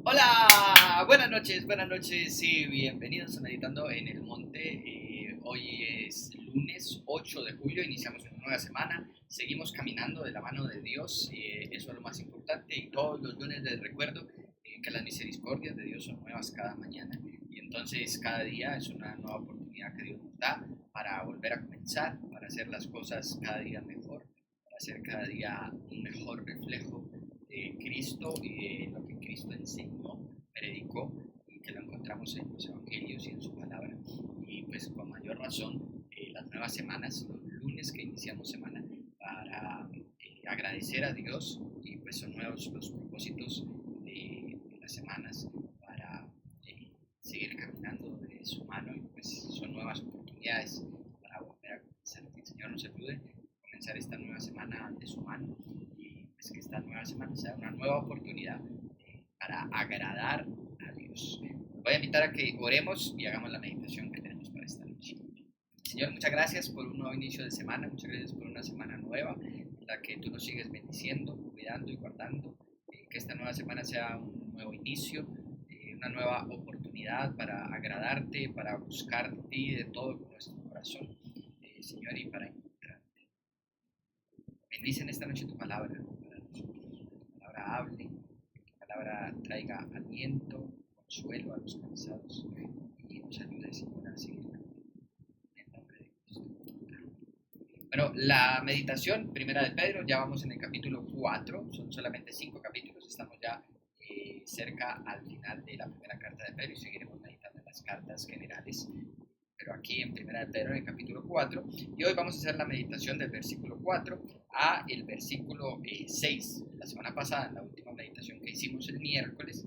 Hola, buenas noches y bienvenidos a Meditando en el Monte. Hoy es lunes 8 de julio, iniciamos una nueva semana, seguimos caminando de la mano de Dios, eso es lo más importante, y todos los lunes les recuerdo que las misericordias de Dios son nuevas cada mañana, y entonces cada día es una nueva oportunidad que Dios nos da para volver a comenzar, para hacer las cosas cada día mejor, para hacer cada día un mejor reflejo de Cristo y de lo que Cristo enseñó, predicó y que lo encontramos en los evangelios y en su palabra. Y pues con mayor razón, las nuevas semanas, los lunes que iniciamos semana, para agradecer a Dios, y pues son nuevos los propósitos de las semanas para seguir caminando de su mano, y pues son nuevas oportunidades para volver a comenzar. Que el Señor nos ayude a comenzar esta nueva semana de su mano, y pues que esta nueva semana sea una nueva oportunidad para agradar a Dios. Voy a invitar a que oremos y hagamos la meditación que tenemos para esta noche. Señor, muchas gracias por un nuevo inicio de semana, muchas gracias por una semana nueva, en la que tú nos sigues bendiciendo, cuidando y guardando. Que esta nueva semana sea un nuevo inicio, una nueva oportunidad para agradarte, para buscarte de todo nuestro corazón, Señor, y para encontrarte. Bendice en esta noche tu palabra para nosotros, que tu palabra hable, que tu palabra traiga aliento, consuelo a los cansados, y nos ayude, Señor, a seguir caminando. En el nombre de Cristo. Bueno, la meditación primera de Pedro, ya vamos en el capítulo 4, son solamente 5 capítulos, estamos ya cerca al final de la primera carta de Pedro, y seguiremos meditando en las cartas generales, pero aquí en primera de Pedro en el capítulo 4, y hoy vamos a hacer la meditación del versículo 4 a el versículo 6. La semana pasada, en la última meditación que hicimos el miércoles,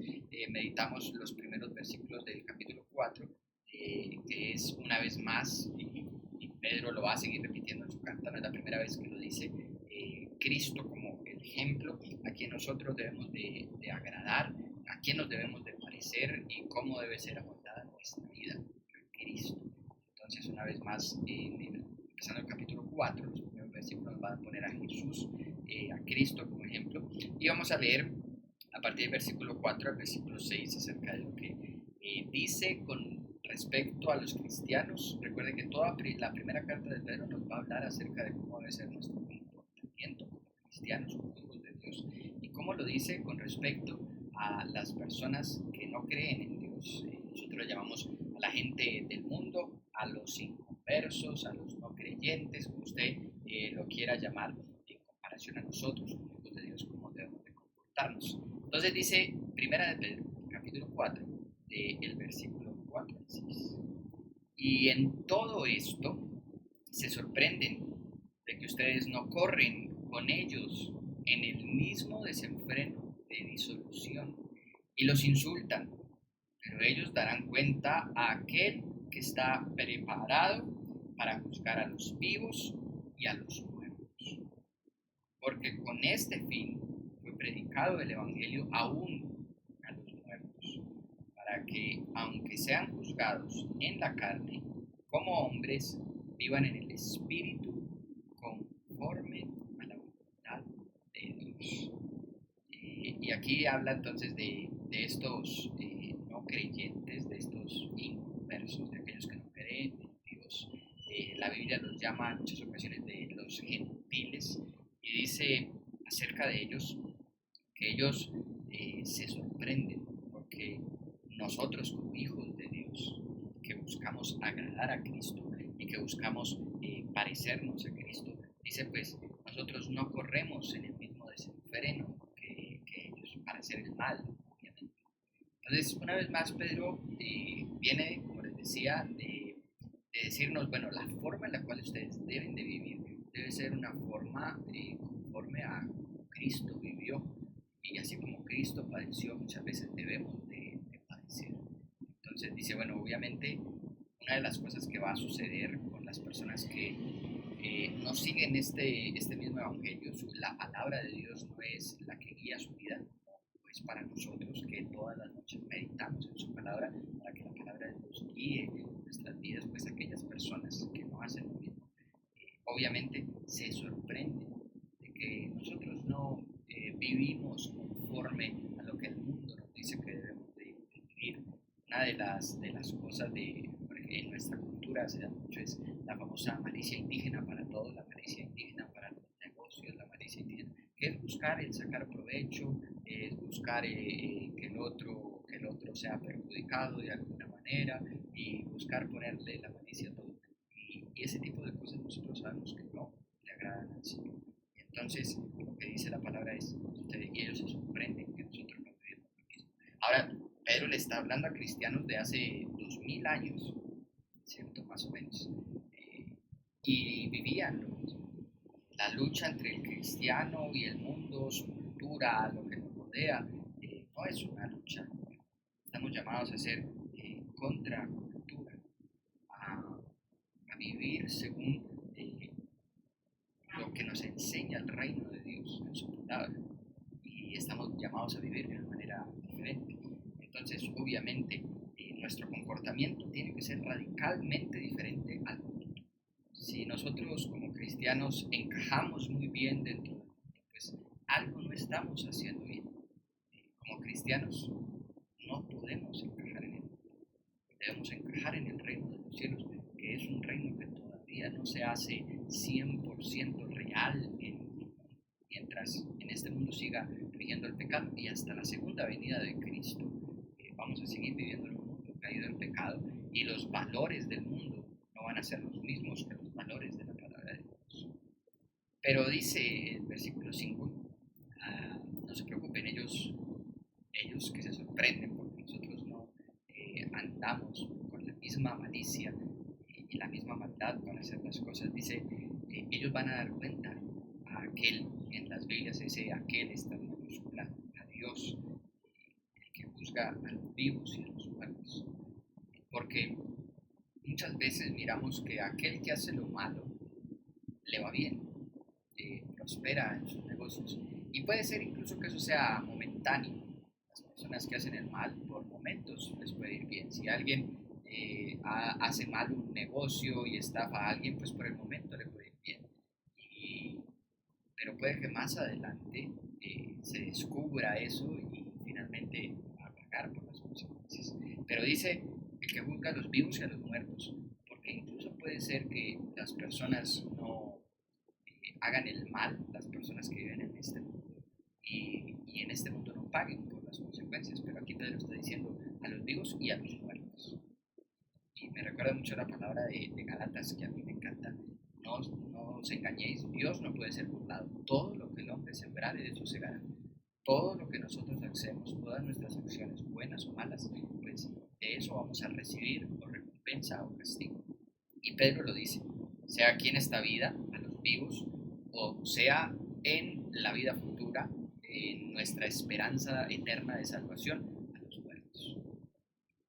meditamos los primeros versículos del capítulo 4, que es una vez más, y Pedro lo va a seguir repitiendo en su carta, no es la primera vez que lo dice, Cristo como el ejemplo a quien nosotros debemos de agradar, a quien nos debemos de parecer y cómo debe ser amoldada nuestra vida a Cristo. Entonces, una vez más, empezando el capítulo 4, los primeros versículos nos van a poner a Jesús, a Cristo como ejemplo, y vamos a leer a partir del versículo 4 al versículo 6 acerca de lo que dice con respecto a los cristianos. Recuerden que toda la primera carta de Pedro nos va a hablar acerca de cómo debe ser nuestro comportamiento como cristianos, como hijos de Dios, y cómo lo dice con respecto a las personas que no creen en Dios. Nosotros le llamamos a la gente del mundo, a los inconversos, a los no creyentes, como usted lo quiera llamar, en comparación a nosotros, como hijos de Dios, cómo debemos de comportarnos. Entonces dice, primera de Pedro, capítulo 4, del versículo 4 al 6. Y en todo esto se sorprenden de que ustedes no corren con ellos en el mismo desenfreno de disolución y los insultan, pero ellos darán cuenta a aquel que está preparado para juzgar a los vivos y a los muertos. Porque con este fin fue predicado el Evangelio aún a los muertos, para que, aunque sean juzgados en la carne, como hombres, vivan en el Espíritu conforme a la voluntad de Dios. Y aquí habla entonces de estos no creyentes, de estos inconversos, de aquellos que no creen en Dios. La Biblia los llama en muchas ocasiones de los gentiles, y dice acerca de ellos que ellos se sorprenden porque nosotros como hijos de Dios, que buscamos agradar a Cristo y que buscamos parecernos a Cristo, dice pues nosotros no corremos en el mismo desenfreno que ellos para hacer el mal, obviamente. Entonces, una vez más, Pedro viene, como les decía, de decirnos, bueno, la forma en la cual ustedes deben de vivir debe ser una forma conforme a como Cristo vivió, y así como Cristo padeció, muchas veces debemos de padecer. Entonces dice, bueno, obviamente una de las cosas que va a suceder con las personas que no siguen este mismo evangelio, la palabra de Dios no es la que guía su vida, pues para nosotros que todas las noches meditamos en su palabra, para que la palabra de Dios guíe nuestras vidas, pues aquellas personas que no hacen lo mismo, obviamente se sorprenden de que nosotros no vivimos conforme a lo que el mundo nos dice que debemos una de las cosas en nuestra cultura se da mucho es la famosa malicia indígena para todo, la malicia indígena para los negocios, la malicia indígena, que es buscar el sacar provecho, es buscar que el otro sea perjudicado de alguna manera y buscar ponerle la malicia a todo. Y ese tipo de cosas nosotros sabemos que no le agradan al Señor. Y entonces lo que dice la palabra es, ustedes y ellos se sorprenden que nosotros no vivimos lo mismo. Ahora, Pedro le está hablando a cristianos de hace 2000 años, ¿cierto? Más o menos. Y vivían lo mismo. La lucha entre el cristiano y el mundo, su cultura, lo que nos rodea, no es una lucha. Estamos llamados a ser contracultura, a vivir según lo que nos enseña el reino de Dios en su palabra. Y estamos llamados a vivir de una manera diferente. Entonces, obviamente, nuestro comportamiento tiene que ser radicalmente diferente al mundo. Si nosotros como cristianos encajamos muy bien dentro del mundo, pues algo no estamos haciendo bien. Como cristianos no podemos encajar en el mundo. Debemos encajar en el reino de los cielos, que es un reino que todavía no se hace 100% real mientras en este mundo siga rigiendo el pecado, y hasta la segunda venida de Cristo vamos a seguir viviendo en un mundo caído en pecado, y los valores del mundo no van a ser los mismos que los valores de la palabra de Dios. Pero dice el versículo 5, no se preocupen, ellos que se sorprenden porque nosotros no andamos con la misma malicia y la misma maldad para hacer las cosas. Dice, ellos van a dar cuenta a aquel, en las Biblias ese aquel está en mayúscula, a Dios, el que juzga a los vivos y a los muertos. Porque muchas veces miramos que aquel que hace lo malo le va bien, prospera en sus negocios. Y puede ser incluso que eso sea momentáneo. Las personas que hacen el mal por momentos les puede ir bien. Si alguien hace mal un negocio y estafa a alguien, pues por el momento le puede ir bien. Pero puede que más adelante se descubra eso y finalmente va a pagar por las consecuencias. Pero dice el que juzga a los vivos y a los muertos, porque incluso puede ser que las personas no hagan el mal, las personas que viven en este mundo, y en este mundo no paguen por las consecuencias, pero aquí Pedro está diciendo a los vivos y a los muertos. Y me recuerda mucho la palabra de Gálatas, que a mí me encanta. No os engañéis, Dios no puede ser burlado. Todo lo que el hombre sembrare, de eso segará. Todo lo que nosotros hacemos, todas nuestras acciones, buenas o malas, pues de eso vamos a recibir o recompensa o castigo. Y Pedro lo dice, sea aquí en esta vida, a los vivos, o sea en la vida futura, en nuestra esperanza eterna de salvación, a los muertos.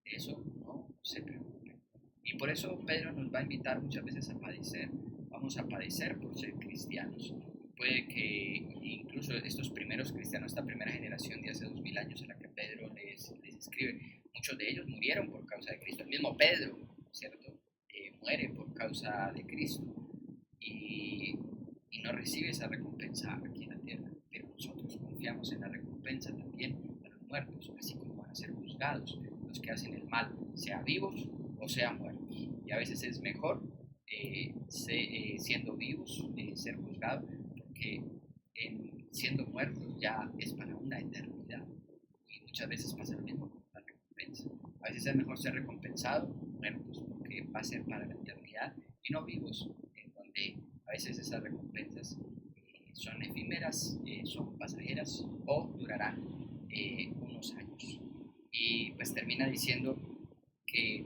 De eso no se preocupen. Y por eso Pedro nos va a invitar muchas veces a padecer. Vamos a padecer por ser cristianos. Puede que incluso estos primeros cristianos, esta primera generación de hace 2000 años a la que Pedro les escribe, muchos de ellos murieron por causa de Cristo. El mismo Pedro, ¿cierto? Muere por causa de Cristo y no recibe esa recompensa aquí en la tierra. Pero nosotros confiamos en la recompensa también a los muertos, así como van a ser juzgados los que hacen el mal, sea vivos o sean muertos. Y a veces es mejor siendo vivos ser juzgados, porque siendo muertos ya es para una eternidad. Y muchas veces pasa lo mismo con la recompensa. A veces es mejor ser recompensado muertos, porque va a ser para la eternidad, y no vivos, en donde a veces esas recompensas son efímeras, son pasajeras o durarán unos años. Y pues termina diciendo que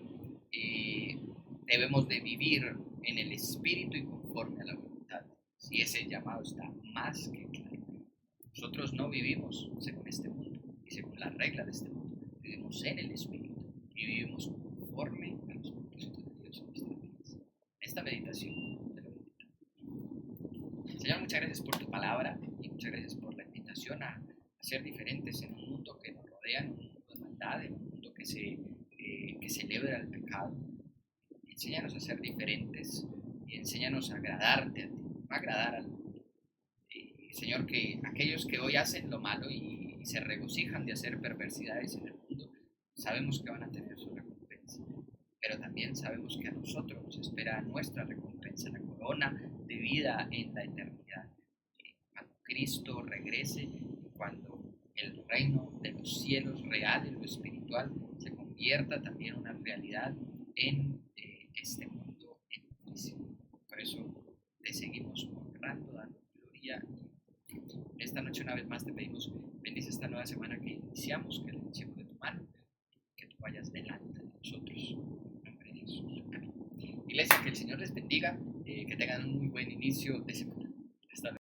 debemos de vivir en el espíritu y conforme a la voluntad. Si ese llamado está más que claro. Nosotros no vivimos según este mundo y según las reglas de este mundo. Vivimos en el espíritu y vivimos conforme a los propósitos de Dios en nuestras vidas. Esta meditación te lo invito. Señor, muchas gracias por tu palabra y muchas gracias por la invitación a ser diferentes en un mundo que nos rodea, en un mundo de maldad, en un mundo que celebra el pecado. Enséñanos a ser diferentes y enséñanos a agradarte a ti, no agradar al mundo. Señor, que aquellos que hoy hacen lo malo y se regocijan de hacer perversidades en el mundo, sabemos que van a tener su recompensa, pero también sabemos que a nosotros nos espera nuestra recompensa, la corona de vida en la eternidad. Cuando Cristo regrese, cuando el reino de los cielos real en lo espiritual se convierta también en una realidad en este mundo en inicio. Por eso te seguimos honrando, dando gloria. Esta noche una vez más te pedimos, bendice esta nueva semana que iniciamos, que la iniciemos de tu mano, que tú vayas delante de nosotros. En nombre de Jesús. Amén. Iglesia, que el Señor les bendiga, que tengan un muy buen inicio de semana. Hasta luego.